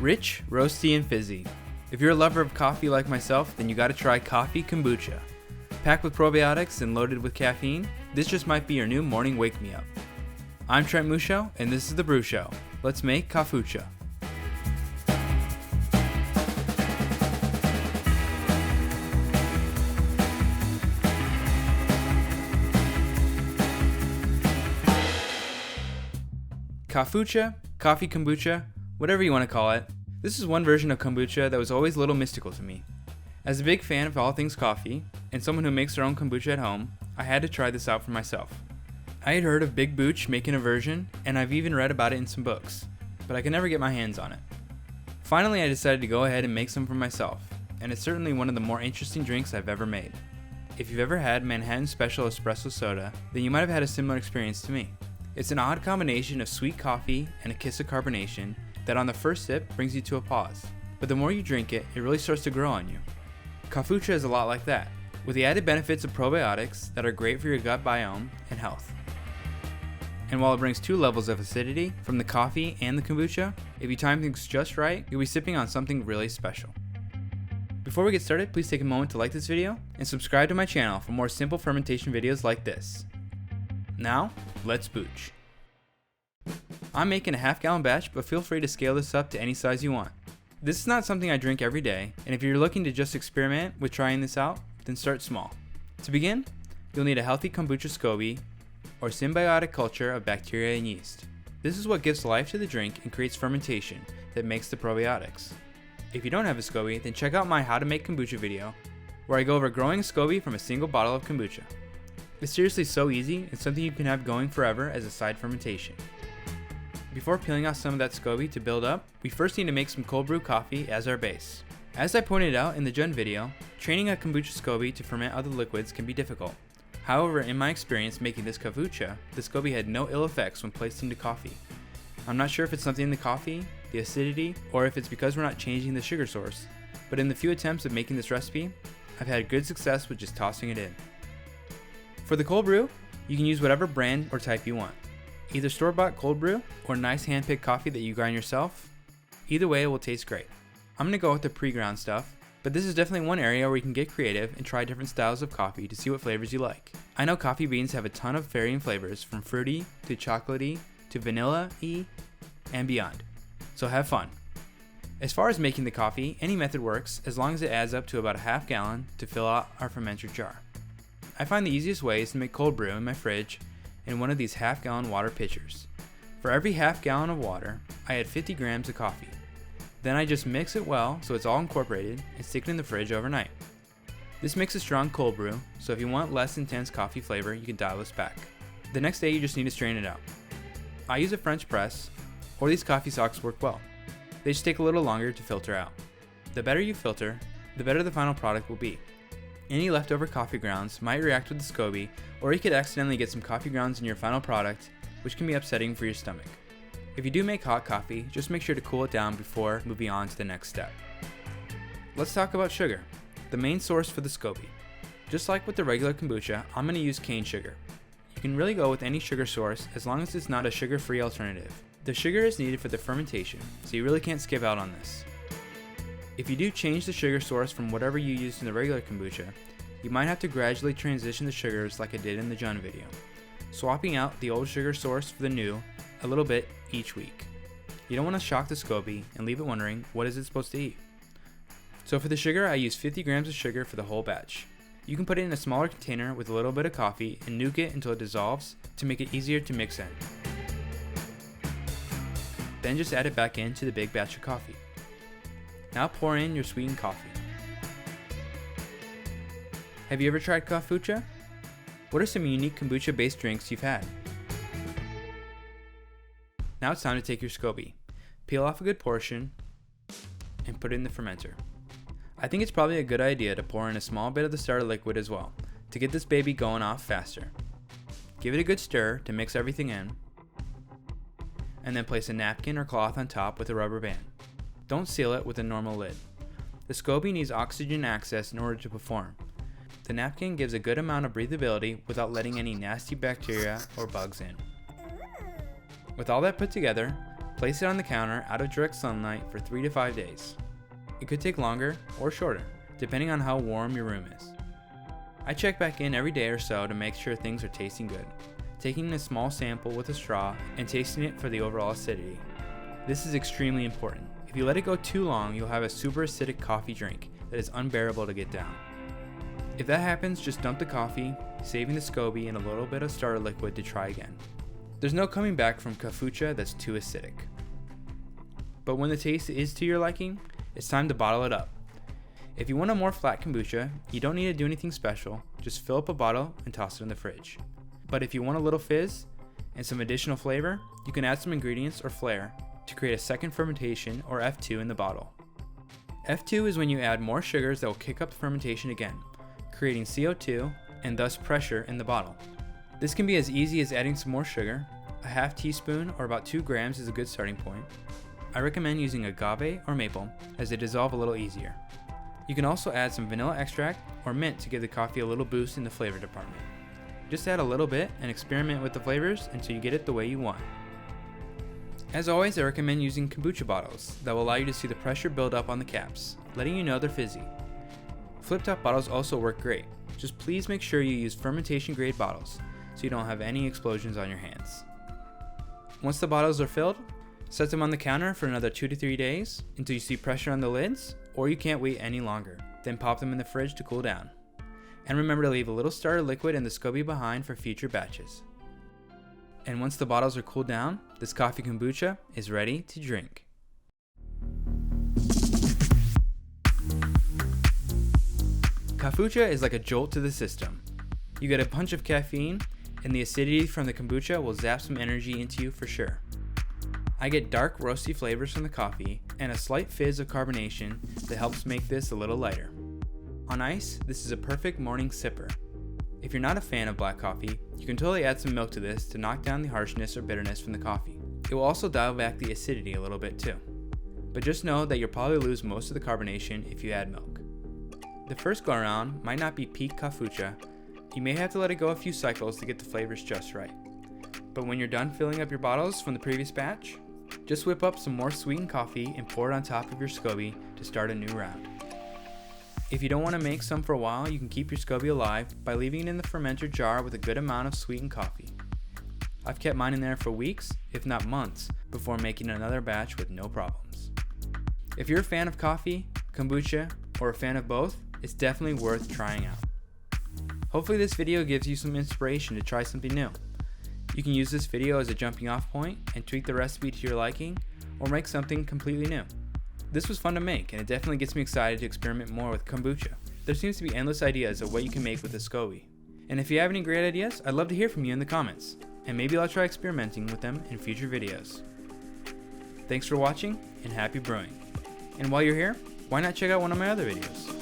Rich, roasty, and fizzy. If you're a lover of coffee like myself, then you gotta try Coffee Kombucha. Packed with probiotics and loaded with caffeine, this just might be your new morning wake-me-up. I'm TheBruSho, and this is TheBruSho. Let's make Koffucha. Koffucha, coffee kombucha, whatever you want to call it. This is one version of kombucha that was always a little mystical to me. As a big fan of all things coffee, and someone who makes their own kombucha at home, I had to try this out for myself. I had heard of Big Booch making a version, and I've even read about it in some books, but I could never get my hands on it. Finally, I decided to go ahead and make some for myself, and it's certainly one of the more interesting drinks I've ever made. If you've ever had Manhattan Special Espresso Soda, then you might have had a similar experience to me. It's an odd combination of sweet coffee and a kiss of carbonation that on the first sip brings you to a pause, but the more you drink it, it really starts to grow on you. Koffucha is a lot like that, with the added benefits of probiotics that are great for your gut biome and health. And while it brings two levels of acidity from the coffee and the kombucha, if you time things just right, you'll be sipping on something really special. Before we get started, please take a moment to like this video and subscribe to my channel for more simple fermentation videos like this. Now, let's booch. I'm making a half-gallon batch, but feel free to scale this up to any size you want. This is not something I drink every day, and if you're looking to just experiment with trying this out, then start small. To begin, you'll need a healthy kombucha SCOBY, or symbiotic culture of bacteria and yeast. This is what gives life to the drink and creates fermentation that makes the probiotics. If you don't have a SCOBY, then check out my How to Make Kombucha video, where I go over growing a SCOBY from a single bottle of kombucha. It's seriously so easy and something you can have going forever as a side fermentation. Before peeling out some of that SCOBY to build up, we first need to make some cold brew coffee as our base. As I pointed out in the Jun video, training a kombucha SCOBY to ferment other liquids can be difficult. However, in my experience making this Koffucha, the SCOBY had no ill effects when placed into coffee. I'm not sure if it's something in the coffee, the acidity, or if it's because we're not changing the sugar source, but in the few attempts of making this recipe, I've had good success with just tossing it in. For the cold brew, you can use whatever brand or type you want. Either store-bought cold brew or nice hand-picked coffee that you grind yourself. Either way, it will taste great. I'm going to go with the pre-ground stuff, but this is definitely one area where you can get creative and try different styles of coffee to see what flavors you like. I know coffee beans have a ton of varying flavors, from fruity to chocolatey to vanilla-y and beyond, so have fun. As far as making the coffee, any method works as long as it adds up to about a half gallon to fill out our fermenter jar. I find the easiest way is to make cold brew in my fridge in one of these half-gallon water pitchers. For every half gallon of water, I add 50 grams of coffee. Then I just mix it well so it's all incorporated and stick it in the fridge overnight. This makes a strong cold brew, so if you want less intense coffee flavor, you can dial this back. The next day you just need to strain it out. I use a French press, or these coffee socks work well. They just take a little longer to filter out. The better you filter, the better the final product will be. Any leftover coffee grounds might react with the SCOBY, or you could accidentally get some coffee grounds in your final product, which can be upsetting for your stomach. If you do make hot coffee, just make sure to cool it down before moving on to the next step. Let's talk about sugar, the main source for the SCOBY. Just like with the regular kombucha, I'm going to use cane sugar. You can really go with any sugar source as long as it's not a sugar-free alternative. The sugar is needed for the fermentation, so you really can't skip out on this. If you do change the sugar source from whatever you used in the regular kombucha, you might have to gradually transition the sugars like I did in the Jun video, swapping out the old sugar source for the new a little bit each week. You don't want to shock the SCOBY and leave it wondering what is it supposed to eat. So for the sugar, I use 50 grams of sugar for the whole batch. You can put it in a smaller container with a little bit of coffee and nuke it until it dissolves to make it easier to mix in. Then just add it back into the big batch of coffee. Now pour in your sweetened coffee. Have you ever tried Koffucha? What are some unique kombucha-based drinks you've had? Now it's time to take your SCOBY, peel off a good portion, and put it in the fermenter. I think it's probably a good idea to pour in a small bit of the starter liquid as well, to get this baby going off faster. Give it a good stir to mix everything in, and then place a napkin or cloth on top with a rubber band. Don't seal it with a normal lid. The SCOBY needs oxygen access in order to perform. The napkin gives a good amount of breathability without letting any nasty bacteria or bugs in. With all that put together, Place it on the counter out of direct sunlight for 3 to 5 days. It could take longer or shorter, depending on how warm your room is. I check back in every day or so to make sure things are tasting good, taking a small sample with a straw and tasting it for the overall acidity. This is extremely important. If you let it go too long, you'll have a super acidic coffee drink that is unbearable to get down. If that happens, just dump the coffee, saving the SCOBY and a little bit of starter liquid to try again. There's no coming back from Koffucha that's too acidic. But when the taste is to your liking, it's time to bottle it up. If you want a more flat kombucha, you don't need to do anything special, just fill up a bottle and toss it in the fridge. But if you want a little fizz and some additional flavor, you can add some ingredients or flair to create a second fermentation or F2 in the bottle. F2 is when you add more sugars that will kick up the fermentation again, creating CO2 and thus pressure in the bottle. This can be as easy as adding some more sugar. A half teaspoon or about 2 grams is a good starting point. I recommend using agave or maple as they dissolve a little easier. You can also add some vanilla extract or mint to give the coffee a little boost in the flavor department. Just add a little bit and experiment with the flavors until you get it the way you want. As always, I recommend using kombucha bottles that will allow you to see the pressure build up on the caps, letting you know they're fizzy. Flip top bottles also work great. Just please make sure you use fermentation grade bottles so you don't have any explosions on your hands. Once the bottles are filled, set them on the counter for another 2 to 3 days until you see pressure on the lids or you can't wait any longer. Then pop them in the fridge to cool down. And remember to leave a little starter liquid in the SCOBY behind for future batches. And once the bottles are cooled down, this coffee kombucha is ready to drink. Koffucha is like a jolt to the system. You get a punch of caffeine, and the acidity from the kombucha will zap some energy into you for sure. I get dark roasty flavors from the coffee, and a slight fizz of carbonation that helps make this a little lighter. On ice, this is a perfect morning sipper. If you're not a fan of black coffee, you can totally add some milk to this to knock down the harshness or bitterness from the coffee. It will also dial back the acidity a little bit too. But just know that you'll probably lose most of the carbonation if you add milk. The first go around might not be peak Koffucha. You may have to let it go a few cycles to get the flavors just right. But when you're done filling up your bottles from the previous batch, just whip up some more sweetened coffee and pour it on top of your SCOBY to start a new round. If you don't want to make some for a while, you can keep your SCOBY alive by leaving it in the fermenter jar with a good amount of sweetened coffee. I've kept mine in there for weeks, if not months, before making another batch with no problems. If you're a fan of coffee, kombucha, or a fan of both, it's definitely worth trying out. Hopefully this video gives you some inspiration to try something new. You can use this video as a jumping off point and tweak the recipe to your liking, or make something completely new. This was fun to make, and it definitely gets me excited to experiment more with kombucha. There seems to be endless ideas of what you can make with a SCOBY. And if you have any great ideas, I'd love to hear from you in the comments, and maybe I'll try experimenting with them in future videos. Thanks for watching, and happy brewing. And while you're here, why not check out one of my other videos?